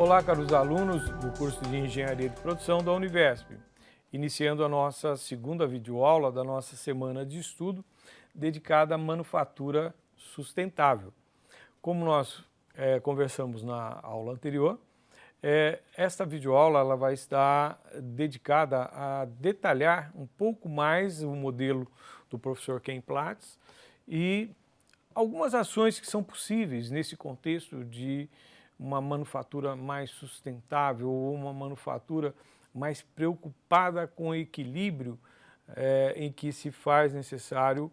Olá, caros alunos do curso de Engenharia de Produção da Univesp, iniciando a nossa segunda videoaula da nossa semana de estudo dedicada à manufatura sustentável. Como nós conversamos na aula anterior, esta videoaula ela vai estar dedicada a detalhar um pouco mais o modelo do professor Ken Platts e algumas ações que são possíveis nesse contexto de uma manufatura mais sustentável ou uma manufatura mais preocupada com o equilíbrio em que se faz necessário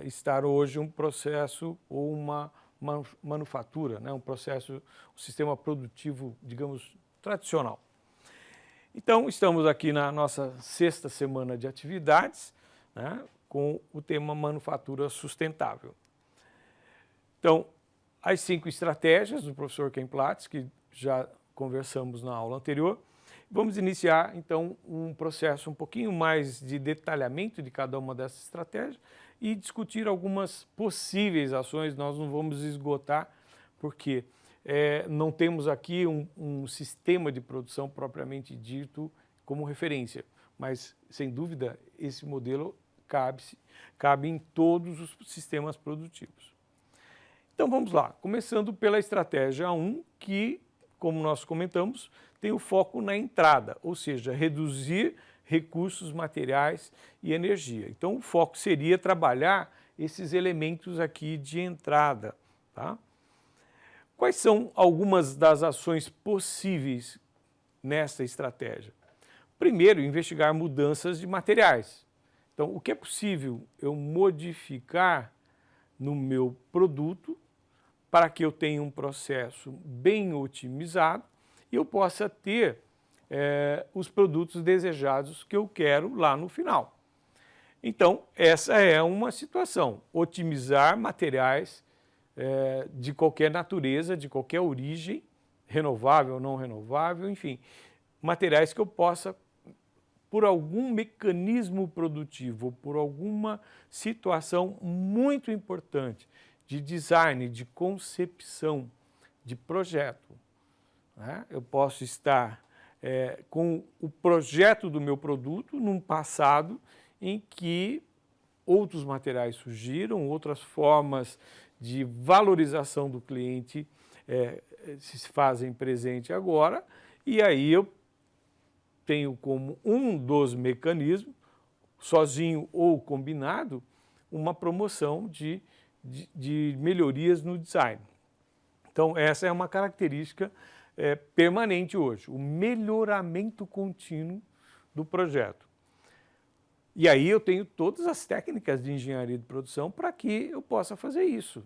estar hoje um processo ou uma manufatura, né? Um processo, um sistema produtivo, digamos, tradicional. Então, estamos aqui na nossa sexta semana de atividades, né, com o tema manufatura sustentável. Então, as 5 estratégias do professor Ken Platts, que já conversamos na aula anterior. Vamos iniciar, então, um processo um pouquinho mais de detalhamento de cada uma dessas estratégias e discutir algumas possíveis ações. Nós não vamos esgotar, porque não temos aqui um sistema de produção propriamente dito como referência, mas, sem dúvida, esse modelo cabe em todos os sistemas produtivos. Então vamos lá, começando pela estratégia 1, que, como nós comentamos, tem o foco na entrada, ou seja, reduzir recursos materiais e energia. Então o foco seria trabalhar esses elementos aqui de entrada. Tá? Quais são algumas das ações possíveis nessa estratégia? Primeiro, investigar mudanças de materiais. Então, o que é possível eu modificar no meu produto para que eu tenha um processo bem otimizado e eu possa ter os produtos desejados que eu quero lá no final. Então, essa é uma situação, otimizar materiais de qualquer natureza, de qualquer origem, renovável ou não renovável, enfim, materiais que eu possa, por algum mecanismo produtivo, por alguma situação muito importante, de design, de concepção, de projeto, né? Eu posso estar com o projeto do meu produto num passado em que outros materiais surgiram, outras formas de valorização do cliente se fazem presente agora, e aí eu tenho como um dos mecanismos, sozinho ou combinado, uma promoção de melhorias no design. Então, essa é uma característica permanente hoje, o melhoramento contínuo do projeto. E aí eu tenho todas as técnicas de engenharia de produção para que eu possa fazer isso.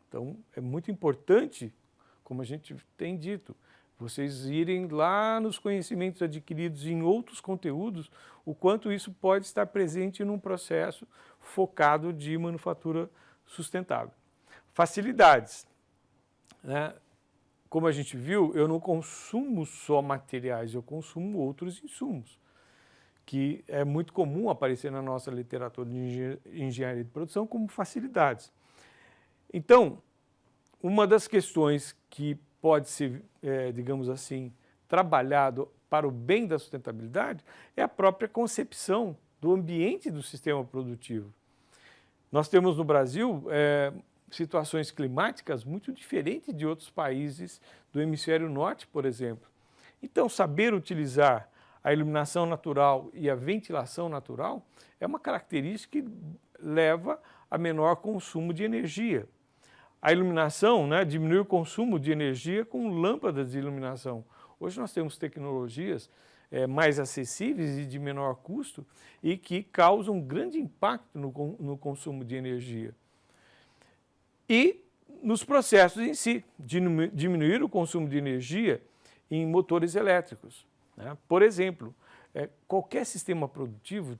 Então, é muito importante, como a gente tem dito, vocês irem lá nos conhecimentos adquiridos em outros conteúdos, o quanto isso pode estar presente num processo focado de manufatura sustentável. Facilidades, né? Como a gente viu, eu não consumo só materiais, eu consumo outros insumos, que é muito comum aparecer na nossa literatura de engenharia de produção como facilidades. Então, uma das questões que pode ser, digamos assim, trabalhado para o bem da sustentabilidade é a própria concepção do ambiente do sistema produtivo. Nós temos no Brasil situações climáticas muito diferentes de outros países do hemisfério norte, por exemplo. Então, saber utilizar a iluminação natural e a ventilação natural é uma característica que leva a menor consumo de energia. A iluminação, né, diminui o consumo de energia com lâmpadas de iluminação. Hoje nós temos tecnologias mais acessíveis e de menor custo e que causam grande impacto no consumo de energia. E nos processos em si, diminuir o consumo de energia em motores elétricos, né? Por exemplo, qualquer sistema produtivo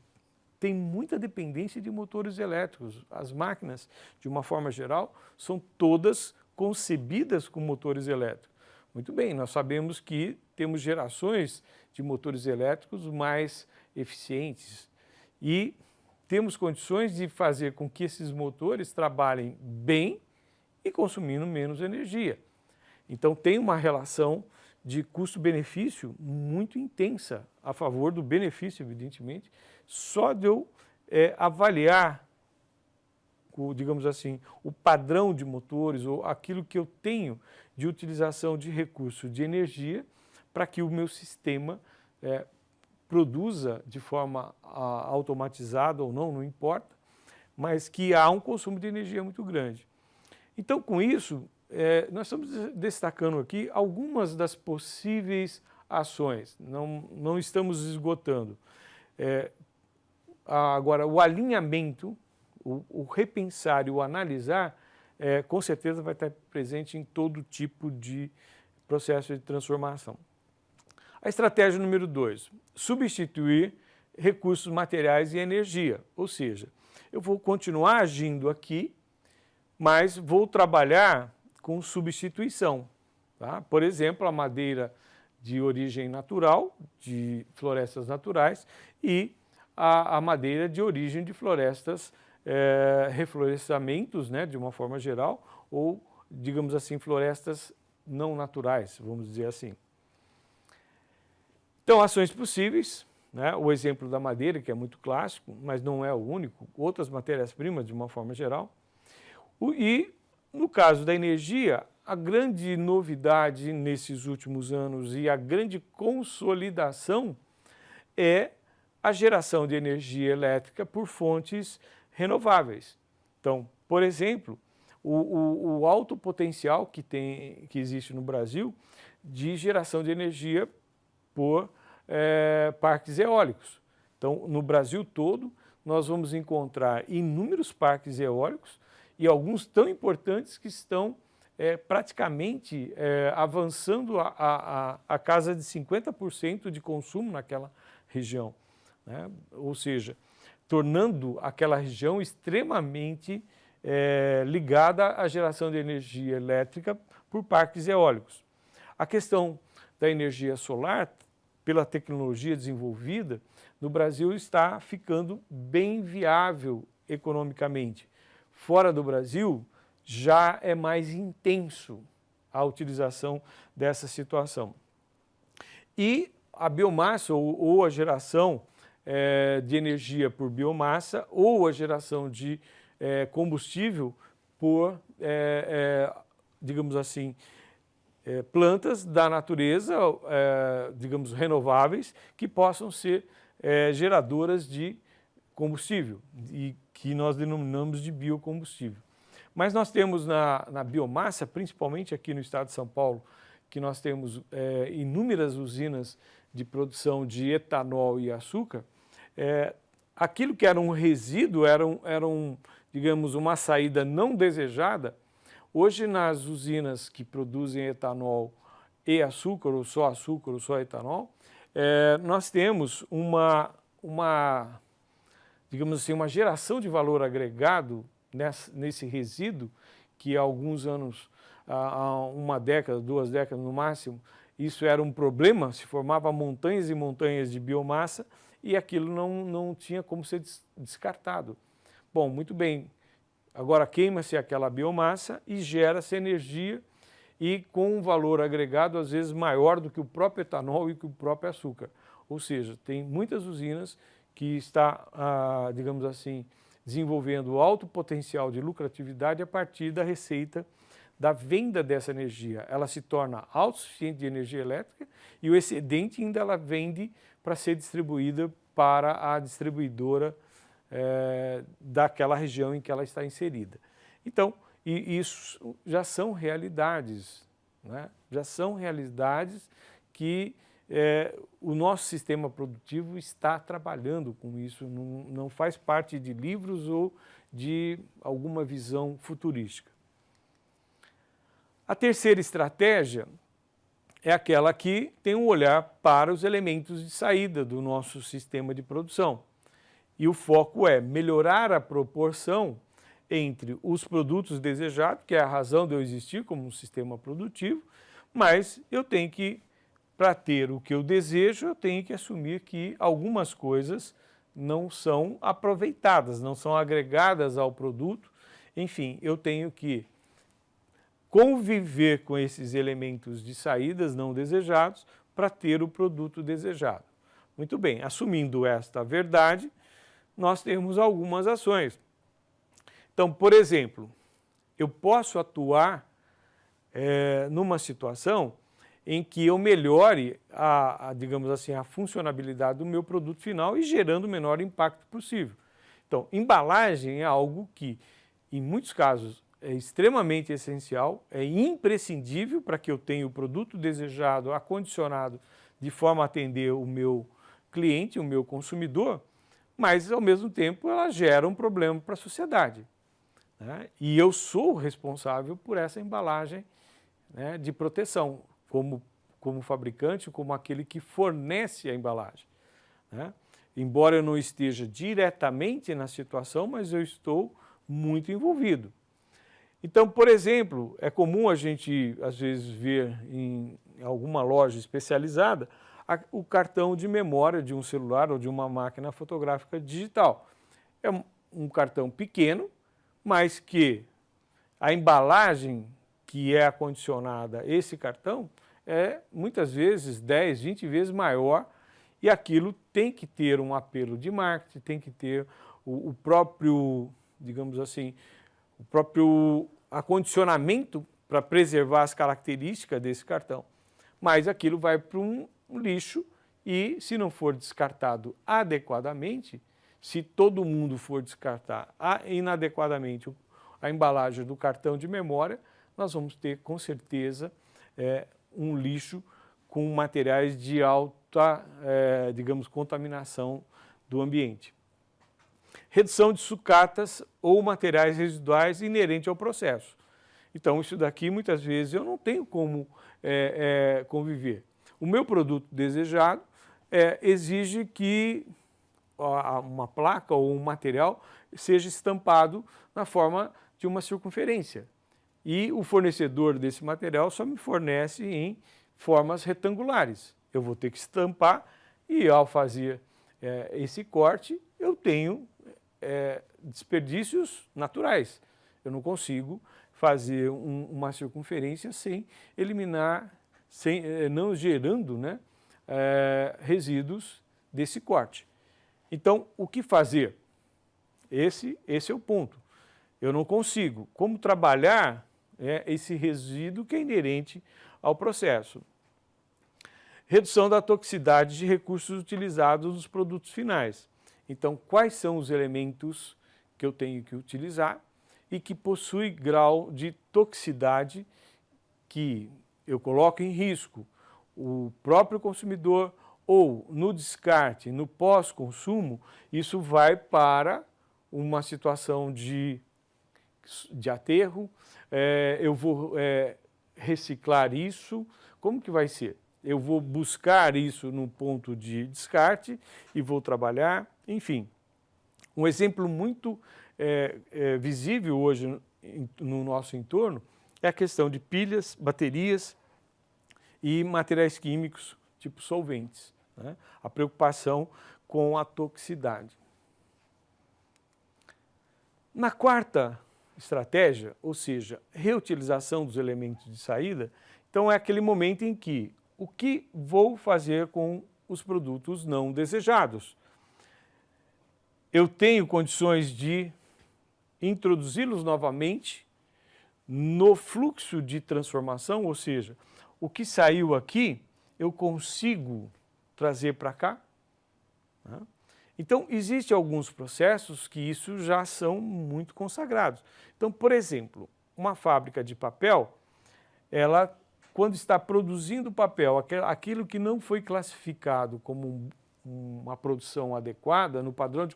tem muita dependência de motores elétricos. As máquinas, de uma forma geral, são todas concebidas com motores elétricos. Muito bem, nós sabemos que temos gerações de motores elétricos mais eficientes e temos condições de fazer com que esses motores trabalhem bem e consumindo menos energia. Então tem uma relação de custo-benefício muito intensa, a favor do benefício, evidentemente, só de eu avaliar, digamos assim, o padrão de motores ou aquilo que eu tenho de utilização de recurso de energia para que o meu sistema produza de forma automatizada ou não importa, mas que há um consumo de energia muito grande. Então, com isso, nós estamos destacando aqui algumas das possíveis ações, não estamos esgotando. Agora, o alinhamento, o repensar e o analisar, com certeza vai estar presente em todo tipo de processo de transformação. A estratégia número 2, substituir recursos materiais e energia, ou seja, eu vou continuar agindo aqui, mas vou trabalhar com substituição. Tá? Por exemplo, a madeira de origem natural, de florestas naturais, e a madeira de origem de florestas, reflorestamentos, né, de uma forma geral, ou, digamos assim, florestas não naturais, vamos dizer assim. Então, ações possíveis, né? O exemplo da madeira, que é muito clássico, mas não é o único, outras matérias-primas de uma forma geral. E, no caso da energia, a grande novidade nesses últimos anos e a grande consolidação é a geração de energia elétrica por fontes renováveis. Então, por exemplo, o alto potencial que existe no Brasil de geração de energia por parques eólicos. Então, no Brasil todo, nós vamos encontrar inúmeros parques eólicos e alguns tão importantes que estão praticamente avançando a casa de 50% de consumo naquela região, né? Ou seja, tornando aquela região extremamente ligada à geração de energia elétrica por parques eólicos. A questão da energia solar, pela tecnologia desenvolvida, no Brasil está ficando bem viável economicamente. Fora do Brasil, já é mais intenso a utilização dessa situação. E a biomassa ou a geração de energia por biomassa ou a geração de combustível por, digamos assim, plantas da natureza, digamos, renováveis, que possam ser geradoras de combustível, e que nós denominamos de biocombustível. Mas nós temos na biomassa, principalmente aqui no estado de São Paulo, que nós temos inúmeras usinas de produção de etanol e açúcar, aquilo que era um resíduo, era digamos, uma saída não desejada. Hoje, nas usinas que produzem etanol e açúcar, ou só etanol, nós temos digamos assim, uma geração de valor agregado nesse resíduo, que há alguns anos, há uma década, 2 décadas no máximo, isso era um problema, se formava montanhas e montanhas de biomassa e aquilo não tinha como ser descartado. Bom, muito bem. Agora queima-se aquela biomassa e gera-se energia e com um valor agregado às vezes maior do que o próprio etanol e que o próprio açúcar. Ou seja, tem muitas usinas que está, digamos assim, desenvolvendo alto potencial de lucratividade a partir da receita da venda dessa energia. Ela se torna autossuficiente de energia elétrica e o excedente ainda ela vende para ser distribuída para a distribuidora daquela região em que ela está inserida. Então, isso já são realidades, né? Já são realidades que o nosso sistema produtivo está trabalhando com isso, não faz parte de livros ou de alguma visão futurística. A terceira estratégia é aquela que tem um olhar para os elementos de saída do nosso sistema de produção. E o foco é melhorar a proporção entre os produtos desejados, que é a razão de eu existir como um sistema produtivo, mas eu tenho que, para ter o que eu desejo, eu tenho que assumir que algumas coisas não são aproveitadas, não são agregadas ao produto. Enfim, eu tenho que conviver com esses elementos de saídas não desejados para ter o produto desejado. Muito bem, assumindo esta verdade, nós temos algumas ações. Então, por exemplo, eu posso atuar numa situação em que eu melhore digamos assim, a funcionalidade do meu produto final e gerando o menor impacto possível. Então, embalagem é algo que, em muitos casos, é extremamente essencial, é imprescindível para que eu tenha o produto desejado, acondicionado, de forma a atender o meu cliente, o meu consumidor, mas, ao mesmo tempo, ela gera um problema para a sociedade, né? E eu sou responsável por essa embalagem, né, de proteção, como fabricante, como aquele que fornece a embalagem, né? Embora eu não esteja diretamente na situação, mas eu estou muito envolvido. Então, por exemplo, é comum a gente, às vezes, ver em alguma loja especializada o cartão de memória de um celular ou de uma máquina fotográfica digital. É um cartão pequeno, mas que a embalagem que é acondicionada a esse cartão é muitas vezes 10, 20 vezes maior, e aquilo tem que ter um apelo de marketing, tem que ter o próprio, digamos assim, o próprio acondicionamento para preservar as características desse cartão. Mas aquilo vai para um lixo e, se não for descartado adequadamente, se todo mundo for descartar inadequadamente a embalagem do cartão de memória, nós vamos ter, com certeza, um lixo com materiais de alta, digamos, contaminação do ambiente. Redução de sucatas ou materiais residuais inerente ao processo. Então, isso daqui, muitas vezes, eu não tenho como conviver. O meu produto desejado exige que uma placa ou um material seja estampado na forma de uma circunferência. E o fornecedor desse material só me fornece em formas retangulares. Eu vou ter que estampar e, ao fazer esse corte, eu tenho desperdícios naturais. Eu não consigo fazer uma circunferência sem eliminar, não gerando, né, resíduos desse corte. Então, o que fazer? Esse é o ponto. Eu não consigo. Como trabalhar esse resíduo que é inerente ao processo? Redução da toxicidade de recursos utilizados nos produtos finais. Então, quais são os elementos que eu tenho que utilizar e que possuem grau de toxicidade que eu coloco em risco o próprio consumidor ou no descarte, no pós-consumo, isso vai para uma situação de aterro, eu vou reciclar isso, como que vai ser? Eu vou buscar isso no ponto de descarte e vou trabalhar, enfim. Um exemplo muito visível hoje no nosso entorno é a questão de pilhas, baterias e materiais químicos, tipo solventes, né? A preocupação com a toxicidade. Na quarta estratégia, ou seja, reutilização dos elementos de saída, então é aquele momento em que o que vou fazer com os produtos não desejados? Eu tenho condições de introduzi-los novamente no fluxo de transformação, ou seja, o que saiu aqui, eu consigo trazer para cá? Então, existem alguns processos que isso já são muito consagrados. Então, por exemplo, uma fábrica de papel, ela, quando está produzindo papel, aquilo que não foi classificado como uma produção adequada, no padrão de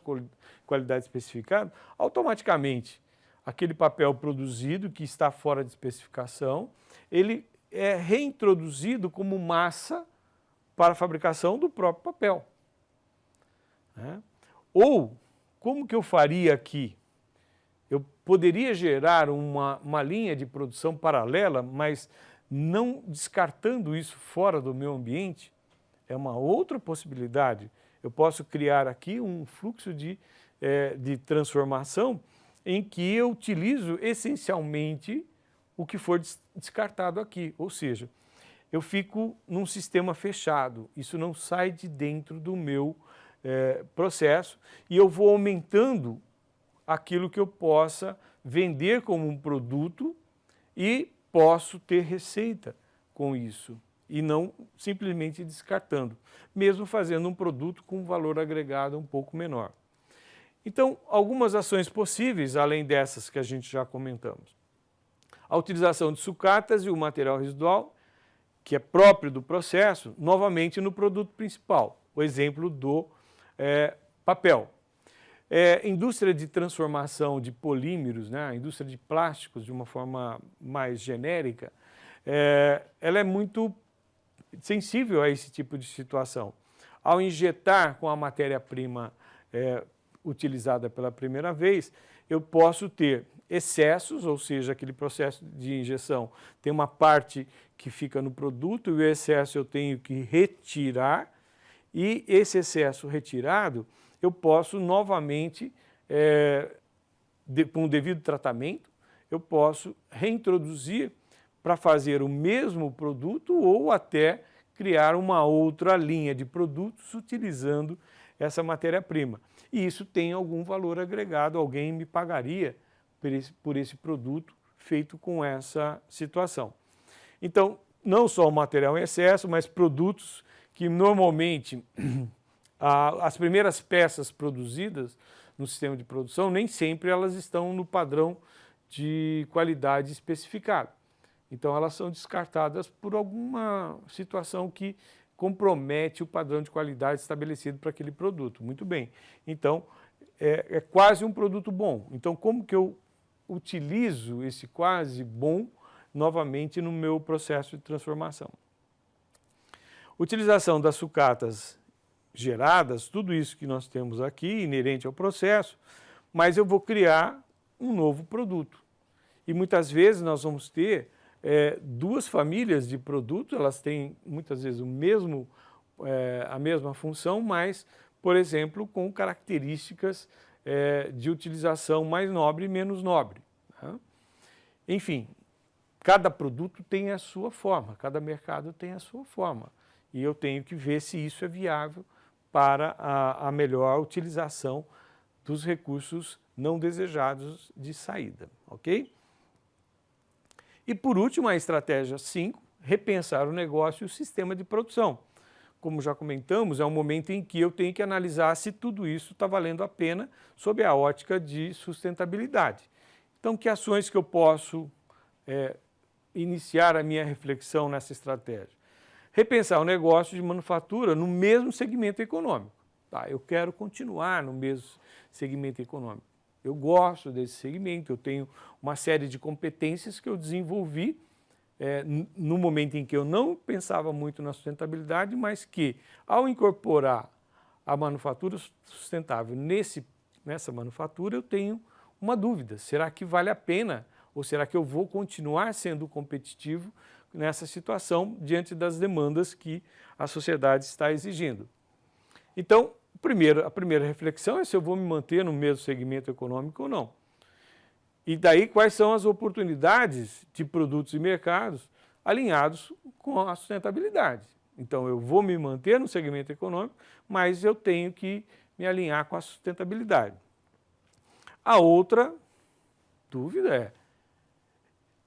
qualidade especificado, automaticamente, aquele papel produzido que está fora de especificação, ele é reintroduzido como massa para a fabricação do próprio papel. Ou, como que eu faria aqui? Eu poderia gerar uma linha de produção paralela, mas não descartando isso fora do meu ambiente? É uma outra possibilidade. Eu posso criar aqui um fluxo de transformação em que eu utilizo essencialmente o que for descartado aqui, ou seja, eu fico num sistema fechado, isso não sai de dentro do meu processo e eu vou aumentando aquilo que eu possa vender como um produto e posso ter receita com isso e não simplesmente descartando, mesmo fazendo um produto com valor agregado um pouco menor. Então, algumas ações possíveis, além dessas que a gente já comentamos. A utilização de sucatas e o material residual, que é próprio do processo, novamente no produto principal. O exemplo do papel. Indústria de transformação de polímeros, né, a indústria de plásticos de uma forma mais genérica, ela é muito sensível a esse tipo de situação. Ao injetar com a matéria-prima utilizada pela primeira vez, eu posso ter excessos, ou seja, aquele processo de injeção tem uma parte que fica no produto e o excesso eu tenho que retirar, e esse excesso retirado eu posso novamente, com o devido tratamento, eu posso reintroduzir para fazer o mesmo produto ou até criar uma outra linha de produtos utilizando essa matéria-prima. E isso tem algum valor agregado, alguém me pagaria por esse produto feito com essa situação. Então, não só o material em excesso, mas produtos que normalmente as primeiras peças produzidas no sistema de produção, nem sempre elas estão no padrão de qualidade especificado. Então, elas são descartadas por alguma situação que compromete o padrão de qualidade estabelecido para aquele produto. Muito bem. Então, é quase um produto bom. Então, como que eu utilizo esse quase bom novamente no meu processo de transformação? Utilização das sucatas geradas, tudo isso que nós temos aqui, inerente ao processo, mas eu vou criar um novo produto. E muitas vezes nós vamos ter duas famílias de produtos, elas têm muitas vezes a mesma função, mas, por exemplo, com características de utilização mais nobre e menos nobre. Né? Enfim, cada produto tem a sua forma, cada mercado tem a sua forma. E eu tenho que ver se isso é viável para a melhor utilização dos recursos não desejados de saída, ok? E por último, a estratégia 5, repensar o negócio e o sistema de produção. Como já comentamos, é um momento em que eu tenho que analisar se tudo isso está valendo a pena sob a ótica de sustentabilidade. Então, que ações que eu posso iniciar a minha reflexão nessa estratégia? Repensar o negócio de manufatura no mesmo segmento econômico. Tá, eu quero continuar no mesmo segmento econômico. Eu gosto desse segmento, eu tenho uma série de competências que eu desenvolvi no momento em que eu não pensava muito na sustentabilidade, mas que, ao incorporar a manufatura sustentável nessa manufatura, eu tenho uma dúvida. Será que vale a pena ou será que eu vou continuar sendo competitivo nessa situação diante das demandas que a sociedade está exigindo? Então, a primeira reflexão é se eu vou me manter no mesmo segmento econômico ou não. E daí quais são as oportunidades de produtos e mercados alinhados com a sustentabilidade. Então eu vou me manter no segmento econômico, mas eu tenho que me alinhar com a sustentabilidade. A outra dúvida é,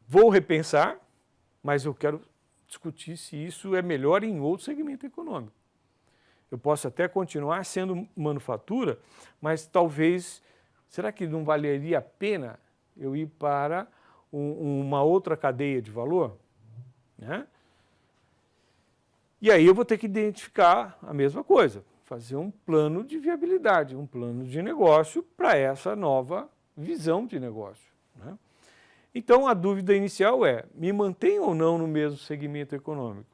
vou repensar, mas eu quero discutir se isso é melhor em outro segmento econômico. Eu posso até continuar sendo manufatura, mas talvez, será que não valeria a pena eu ir para uma outra cadeia de valor? Né? E aí eu vou ter que identificar a mesma coisa, fazer um plano de viabilidade, um plano de negócio para essa nova visão de negócio. Né? Então a dúvida inicial é, me mantenho ou não no mesmo segmento econômico?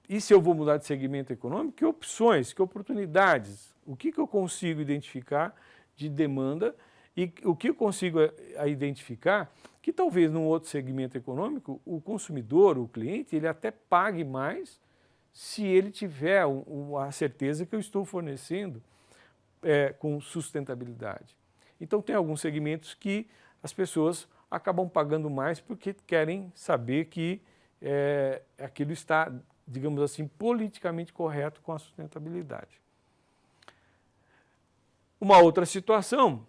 E se eu vou mudar de segmento econômico, que opções, que oportunidades, o que eu consigo identificar de demanda e o que eu consigo identificar que talvez num outro segmento econômico o consumidor, o cliente, ele até pague mais se ele tiver a certeza que eu estou fornecendo com sustentabilidade. Então tem alguns segmentos que as pessoas acabam pagando mais porque querem saber que aquilo está, digamos assim, politicamente correto com a sustentabilidade. Uma outra situação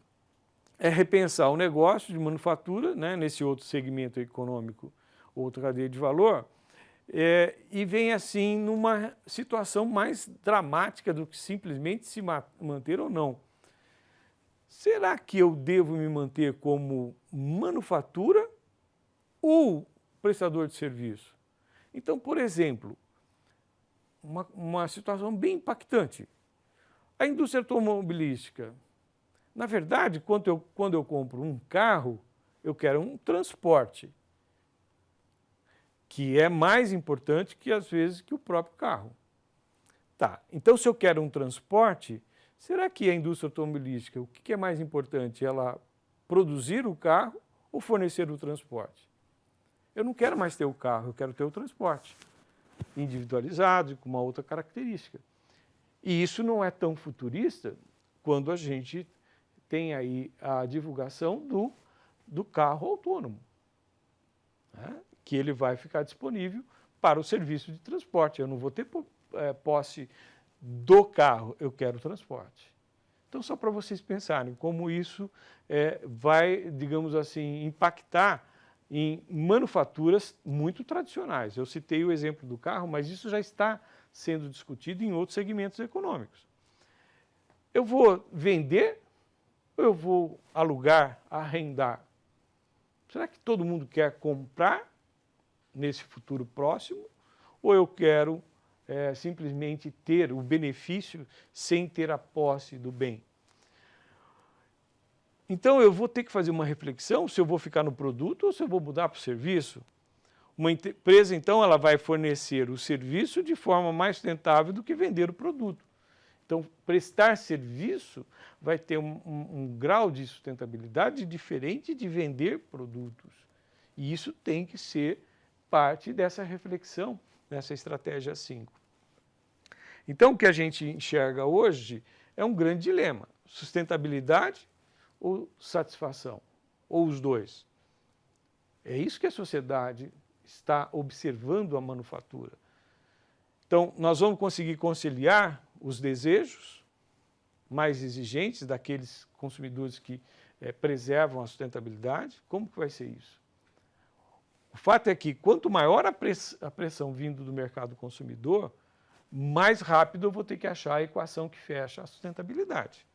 é repensar o negócio de manufatura, né, nesse outro segmento econômico, outra cadeia de valor, e vem assim numa situação mais dramática do que simplesmente se manter ou não. Será que eu devo me manter como manufatura ou prestador de serviço? Então, por exemplo, uma situação bem impactante. A indústria automobilística, na verdade, quando eu compro um carro, eu quero um transporte, que é mais importante que, às vezes, que o próprio carro. Tá, então se eu quero um transporte, será que a indústria automobilística, o que é mais importante? Ela produzir o carro ou fornecer o transporte? Eu não quero mais ter o carro, eu quero ter o transporte individualizado, com uma outra característica. E isso não é tão futurista quando a gente tem aí a divulgação do carro autônomo, né? Que ele vai ficar disponível para o serviço de transporte. Eu não vou ter posse do carro, eu quero transporte. Então, só para vocês pensarem como isso vai, digamos assim, impactar em manufaturas muito tradicionais. Eu citei o exemplo do carro, mas isso já está sendo discutido em outros segmentos econômicos. Eu vou vender ou eu vou alugar, arrendar? Será que todo mundo quer comprar nesse futuro próximo? Ou eu quero simplesmente ter o benefício sem ter a posse do bem? Então, eu vou ter que fazer uma reflexão se eu vou ficar no produto ou se eu vou mudar para o serviço. Uma empresa, então, ela vai fornecer o serviço de forma mais sustentável do que vender o produto. Então, prestar serviço vai ter um grau de sustentabilidade diferente de vender produtos. E isso tem que ser parte dessa reflexão, nessa estratégia 5. Então, o que a gente enxerga hoje é um grande dilema: sustentabilidade ou satisfação, ou os dois. É isso que a sociedade está observando a manufatura. Então, nós vamos conseguir conciliar os desejos mais exigentes daqueles consumidores que preservam a sustentabilidade? Como que vai ser isso? O fato é que quanto maior a pressão vindo do mercado consumidor, mais rápido eu vou ter que achar a equação que fecha a sustentabilidade.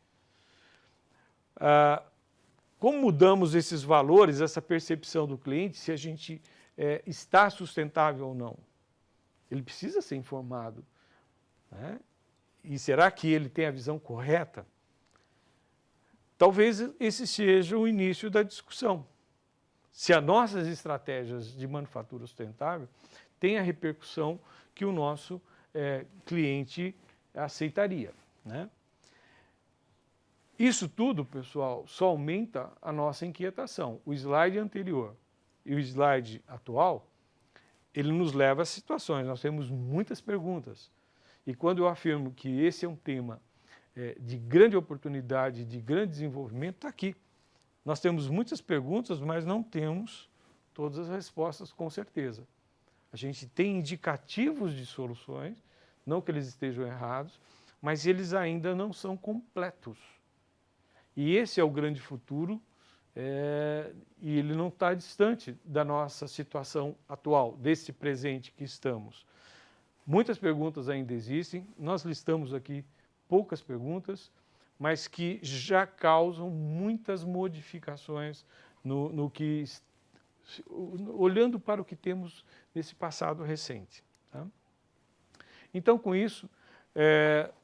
Como mudamos esses valores, essa percepção do cliente, se a gente está sustentável ou não? Ele precisa ser informado, né? E será que ele tem a visão correta? Talvez esse seja o início da discussão. Se as nossas estratégias de manufatura sustentável têm a repercussão que o nosso cliente aceitaria, né? Isso tudo, pessoal, só aumenta a nossa inquietação. O slide anterior e o slide atual, ele nos leva a situações. Nós temos muitas perguntas. E quando eu afirmo que esse é um tema de grande oportunidade, de grande desenvolvimento, está aqui. Nós temos muitas perguntas, mas não temos todas as respostas com certeza. A gente tem indicativos de soluções, não que eles estejam errados, mas eles ainda não são completos. E esse é o grande futuro, e ele não está distante da nossa situação atual, desse presente que estamos. Muitas perguntas ainda existem, nós listamos aqui poucas perguntas, mas que já causam muitas modificações olhando para o que temos nesse passado recente. Tá? Então, com isso,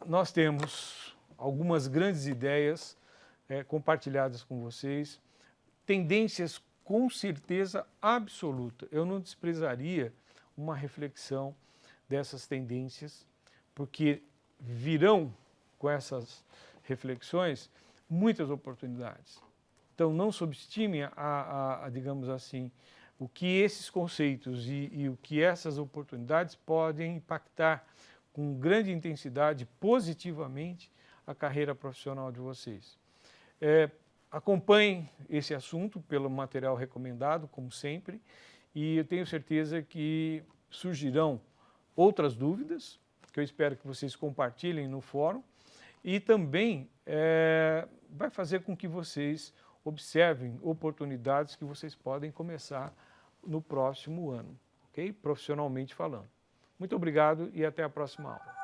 nós temos algumas grandes ideias compartilhadas com vocês, tendências com certeza absoluta. Eu não desprezaria uma reflexão dessas tendências, porque virão com essas reflexões muitas oportunidades. Então, não subestime digamos assim, o que esses conceitos e o que essas oportunidades podem impactar com grande intensidade, positivamente, a carreira profissional de vocês. Acompanhem esse assunto pelo material recomendado, como sempre, e eu tenho certeza que surgirão outras dúvidas, que eu espero que vocês compartilhem no fórum, e também vai fazer com que vocês observem oportunidades que vocês podem começar no próximo ano, ok? Profissionalmente falando. Muito obrigado e até a próxima aula.